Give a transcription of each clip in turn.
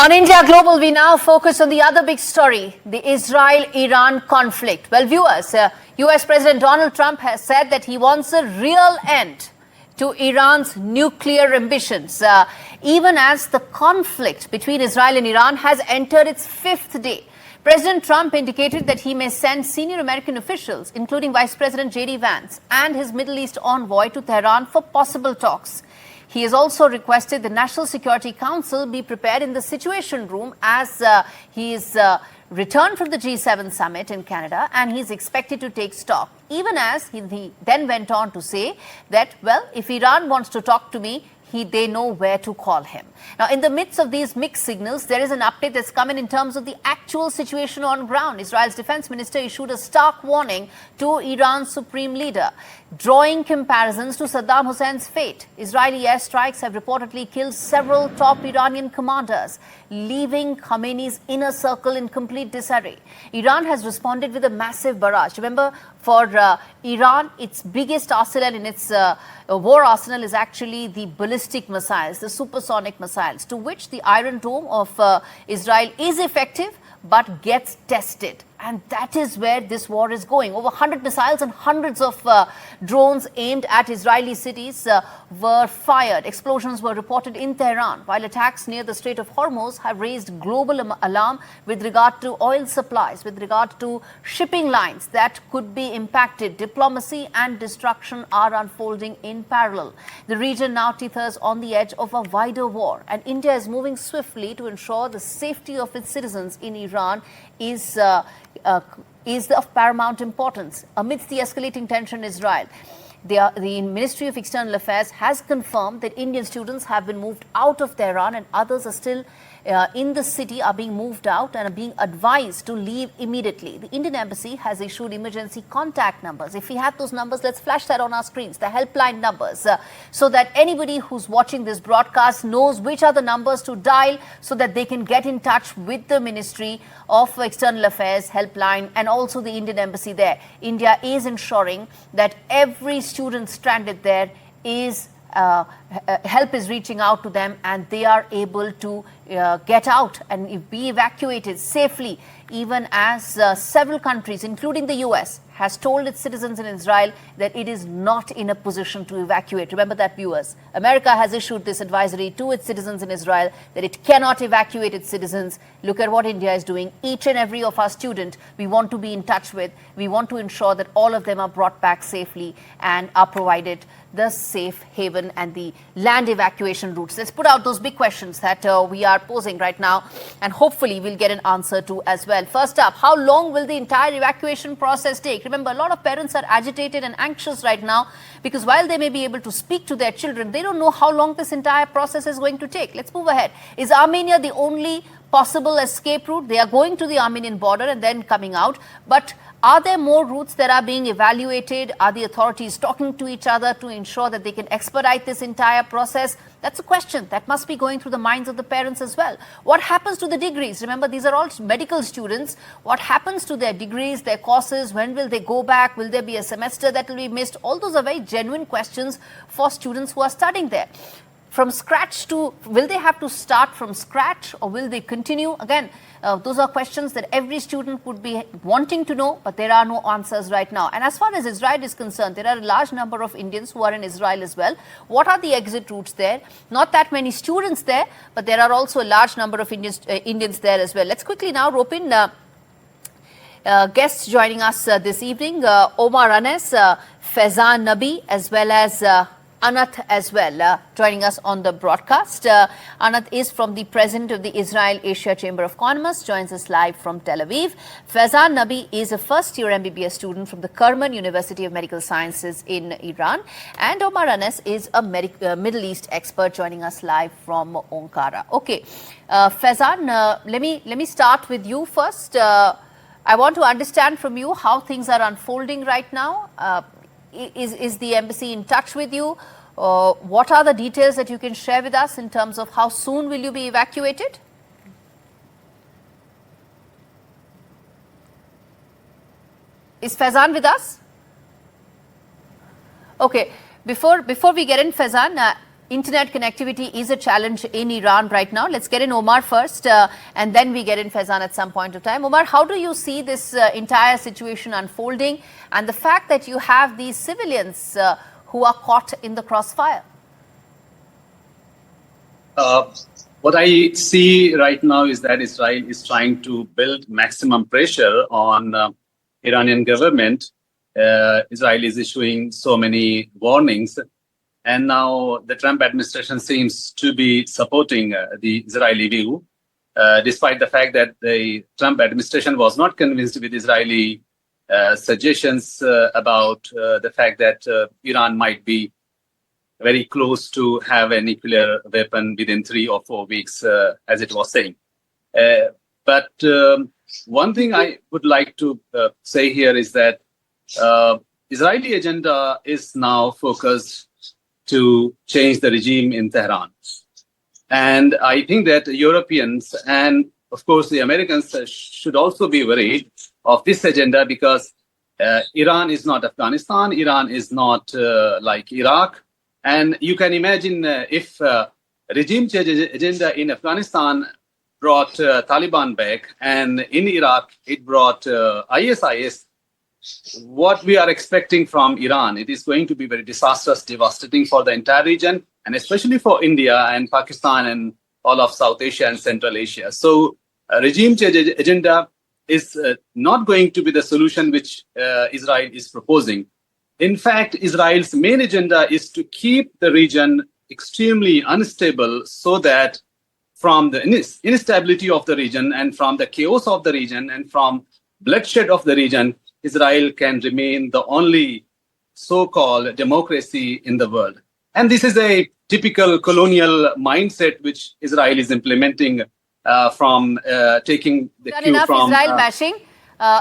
On India Global, we now focus on the other big story, the Israel-Iran conflict. Well, viewers, US President Donald Trump has said that he wants a real end to Iran's nuclear ambitions, even as the conflict between Israel and Iran has entered its fifth day. President Trump indicated that he may send senior American officials, including Vice President J.D. Vance and his Middle East envoy, to Tehran for possible talks. He has also requested the National Security Council be prepared in the Situation Room as he is returned from the G7 summit in Canada, and he is expected to take stock, even as he then went on to say that, well, if Iran wants to talk to me, they know where to call him. Now, in the midst of these mixed signals, there is an update that's coming in terms of the actual situation on ground. Israel's defense minister issued a stark warning to Iran's supreme leader, drawing comparisons to Saddam Hussein's fate. Israeli airstrikes have reportedly killed several top Iranian commanders, leaving Khamenei's inner circle in complete disarray. Iran has responded with a massive barrage. Remember, for Iran, its biggest arsenal in its war arsenal is actually the ballistic missiles, the supersonic missiles, to which the Iron Dome of Israel is effective but gets tested. And that is where this war is going. Over 100 missiles and hundreds of drones aimed at Israeli cities were fired. Explosions were reported in Tehran, while attacks near the Strait of Hormuz have raised global alarm with regard to oil supplies, with regard to shipping lines that could be impacted. Diplomacy and destruction are unfolding in parallel. The region now teeters on the edge of a wider war, and India is moving swiftly to ensure the safety of its citizens in Iran is of paramount importance. Amidst the escalating tension in Israel, the Ministry of External Affairs has confirmed that Indian students have been moved out of Tehran, and others are still in the city, are being moved out and are being advised to leave immediately. The Indian Embassy has issued emergency contact numbers. If we have those numbers, let's flash that on our screens, the helpline numbers, so that anybody who's watching this broadcast knows which are the numbers to dial so that they can get in touch with the Ministry of External Affairs helpline and also the Indian Embassy there. India is ensuring that every student stranded there is help is reaching out to them, and they are able to get out and be evacuated safely, even as several countries, including the US, has told its citizens in Israel that it is not in a position to evacuate. Remember that, viewers. America has issued this advisory to its citizens in Israel that it cannot evacuate its citizens. Look at what India is doing. Each and every of our students we want to be in touch with. We want to ensure that all of them are brought back safely and are provided the safe haven and the land evacuation routes. Let's put out those big questions that we are posing right now, and hopefully we'll get an answer to as well. First up, how long will the entire evacuation process take? Remember, a lot of parents are agitated and anxious right now because while they may be able to speak to their children, they don't know how long this entire process is going to take. Let's move ahead. Is Armenia the only possible escape route? They are going to the Armenian border and then coming out, but are there more routes that are being evaluated? Are the authorities talking to each other to ensure that they can expedite this entire process? That's a question that must be going through the minds of the parents as well. What happens to the degrees? Remember, these are all medical students. What happens to their degrees, their courses? When will they go back? Will there be a semester that will be missed? All those are very genuine questions for students who are studying there. From scratch to, will they have to start from scratch, or will they continue? Again, those are questions that every student would be wanting to know, but there are no answers right now. And as far as Israel is concerned, there are a large number of Indians who are in Israel as well. What are the exit routes there? Not that many students there, but there are also a large number of Indians there as well. Let's quickly now rope in guests joining us this evening, Omar Anes, Faizan Nabi, as well as Anath as well, joining us on the broadcast. Anath is from the president of the Israel Asia Chamber of Commerce, joins us live from Tel Aviv. Faizan Nabi is a first-year MBBS student from the Kerman University of Medical Sciences in Iran. And Omar Anes is a Middle East expert, joining us live from Ankara. Okay, Faizan, let me start with you first. I want to understand from you how things are unfolding right now. Is the embassy in touch with you? What are the details that you can share with us in terms of how soon will you be evacuated? Is Faizan with us? Okay, before we get in, Faizan, internet connectivity is a challenge in Iran right now. Let's get in Omar first, and then we get in Faizan at some point of time. Omar, how do you see this entire situation unfolding, and the fact that you have these civilians who are caught in the crossfire? What I see right now is that Israel is trying to build maximum pressure on Iranian government. Israel is issuing so many warnings. And now the Trump administration seems to be supporting the Israeli view, despite the fact that the Trump administration was not convinced with Israeli suggestions about the fact that Iran might be very close to have a nuclear weapon within 3 or 4 weeks, as it was saying. But one thing I would like to say here is that Israeli agenda is now focused to change the regime in Tehran. And I think that Europeans and, of course, the Americans should also be worried of this agenda, because Iran is not Afghanistan, Iran is not like Iraq. And you can imagine if regime change agenda in Afghanistan brought Taliban back, and in Iraq it brought ISIS, what we are expecting from Iran, it is going to be very disastrous, devastating for the entire region, and especially for India and Pakistan and all of South Asia and Central Asia. So regime change agenda is not going to be the solution which Israel is proposing. In fact, Israel's main agenda is to keep the region extremely unstable, so that from the instability of the region and from the chaos of the region and from bloodshed of the region, Israel can remain the only so-called democracy in the world. And this is a typical colonial mindset which Israel is implementing from taking the cue from... Israel bashing.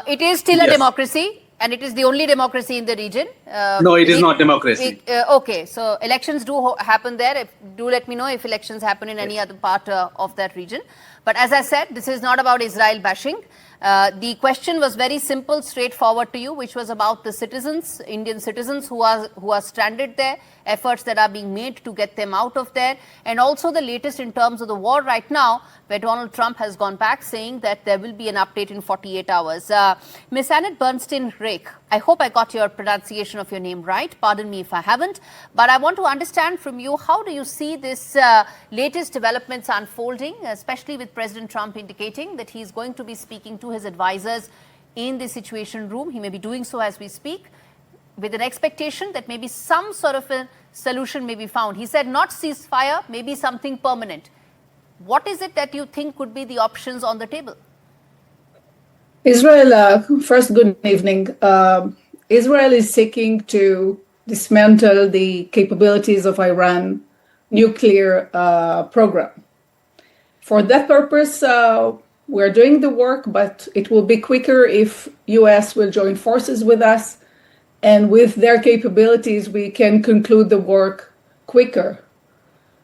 It is still a democracy, and it is the only democracy in the region. No, it is not democracy. Okay, so elections do happen there. Do let me know if elections happen in any other part of that region. But as I said, this is not about Israel bashing. The question was very simple, straightforward to you, which was about the citizens, Indian citizens who are stranded there, efforts that are being made to get them out of there, and also the latest in terms of the war right now, where Donald Trump has gone back saying that there will be an update in 48 hours. Ms. Annette Bernstein-Rake, I hope I got your pronunciation of your name right. Pardon me if I haven't. But I want to understand from you, how do you see this latest developments unfolding, especially with President Trump indicating that he's going to be speaking to his advisors in the Situation Room. He may be doing so as we speak, with an expectation that maybe some sort of a solution may be found. He said not ceasefire, maybe something permanent. What is it that you think could be the options on the table? Israel, first, good evening. Israel is seeking to dismantle the capabilities of Iran nuclear program. For that purpose, we're doing the work, but it will be quicker if US will join forces with us, and with their capabilities, we can conclude the work quicker.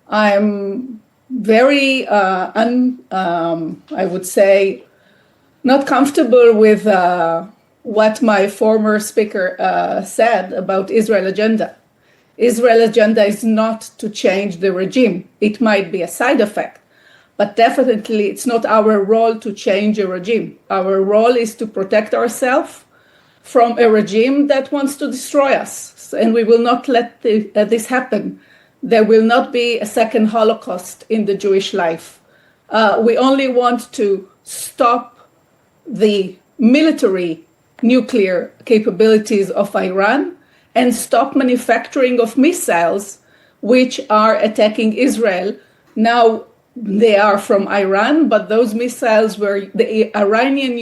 I'm very, I would say, not comfortable with what my former speaker said about Israel agenda. Israel agenda is not to change the regime. It might be a side effect, but definitely it's not our role to change a regime. Our role is to protect ourselves from a regime that wants to destroy us, and we will not let this happen. There will not be a second Holocaust in the Jewish life. We only want to stop the military nuclear capabilities of Iran and stop manufacturing of missiles which are attacking Israel. Now they are from Iran, but those missiles the Iranian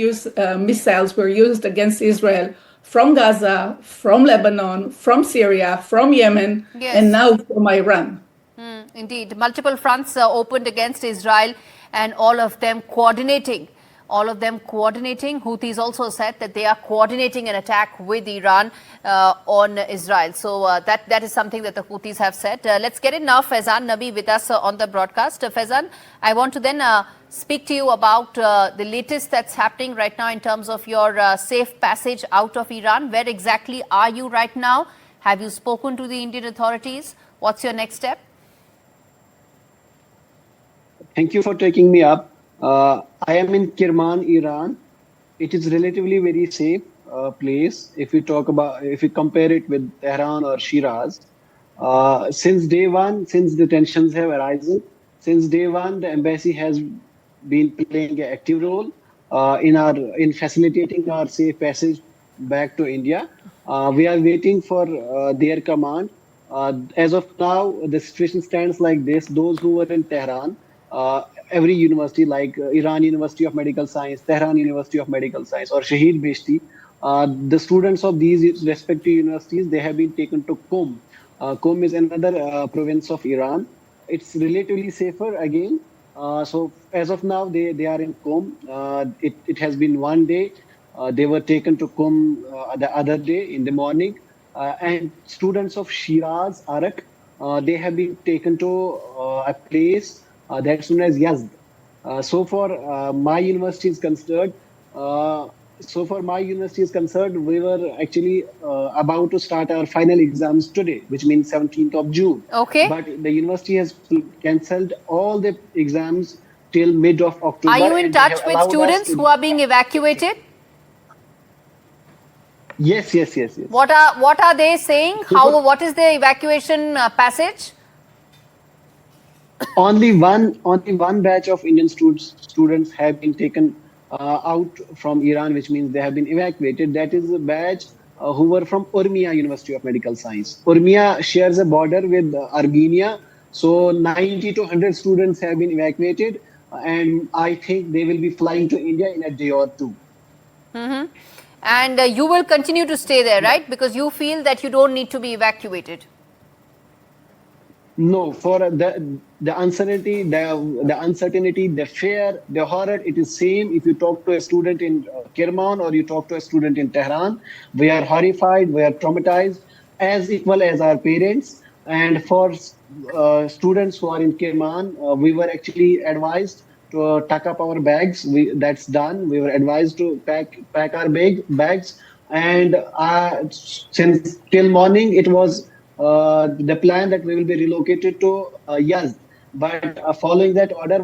missiles were used against Israel from Gaza, from Lebanon, from Syria, from Yemen, and now from Iran. Indeed, multiple fronts opened against Israel, and all of them coordinating. Houthis also said that they are coordinating an attack with Iran on Israel. So that is something that the Houthis have said. Let's get in now. Faizan Nabi with us on the broadcast. Faizan, I want to then speak to you about the latest that's happening right now in terms of your safe passage out of Iran. Where exactly are you right now? Have you spoken to the Indian authorities? What's your next step? Thank you for taking me up. I am in Kirman, Iran. It is relatively very safe place if we compare it with Tehran or Shiraz. Since day one, since the tensions have arisen, since day one, the embassy has been playing an active role in facilitating our safe passage back to India. We are waiting for their command. As of now, the situation stands like this: those who were in Tehran, every university like Iran University of Medical Science, Tehran University of Medical Science, or Shahid Beheshti, the students of these respective universities, they have been taken to Qom. Qom is another province of Iran. It's relatively safer again. So as of now, they are in Qom. It has been one day. They were taken to Qom the other day in the morning. And students of Shiraz, Arak, they have been taken to a place that's known as Yazd. So far, my university is concerned. We were actually about to start our final exams today, which means 17th of June. Okay. But the university has cancelled all the exams till mid of October. Are you in touch with students who are being evacuated? Yes. What are they saying? What is the evacuation passage? Only one batch of Indian students have been taken out from Iran, which means they have been evacuated. That is a batch who were from Urmia University of Medical Science. Urmia shares a border with Armenia, so 90 to 100 students have been evacuated, and I think they will be flying to India in a day or two. Mm-hmm. And you will continue to stay there, right? Because you feel that you don't need to be evacuated. No, for the uncertainty, the fear, the horror, it is same. If you talk to a student in Kirman or you talk to a student in Tehran, we are horrified, we are traumatized, as equal as our parents. And for students who are in Kirman, we were actually advised to tuck up our bags. That's done. We were advised to pack our bags. And since till morning, it was the plan that we will be relocated to Yazd. But following that order,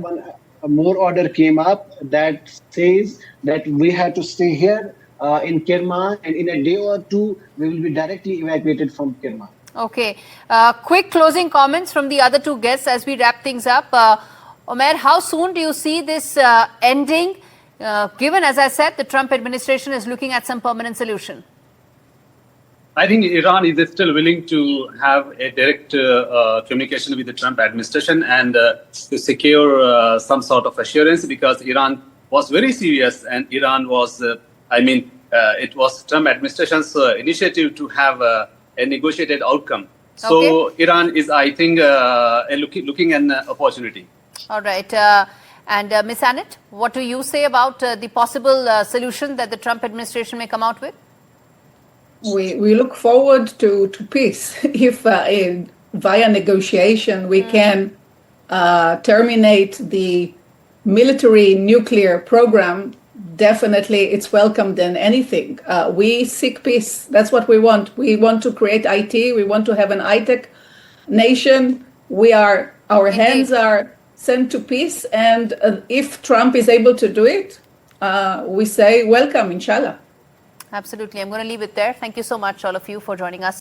a more order came up that says that we have to stay here in Kirman, and in a day or two, we will be directly evacuated from Kirman. Okay. Quick closing comments from the other two guests as we wrap things up. Omer, how soon do you see this ending, given, as I said, the Trump administration is looking at some permanent solution? I think Iran is still willing to have a direct communication with the Trump administration and to secure some sort of assurance, because Iran was very serious, and Iran was, it was Trump administration's initiative to have a negotiated outcome. So okay. Iran is, I think, looking an opportunity. All right. And Ms. Annette, what do you say about the possible solution that the Trump administration may come out with? We look forward to peace. If via negotiation we can terminate the military nuclear program, definitely it's welcomed in anything. We seek peace. That's what we want. We want to create IT. We want to have an high-tech nation. Our hands are sent to peace. And if Trump is able to do it, we say welcome, inshallah. Absolutely. I'm going to leave it there. Thank you so much, all of you, for joining us.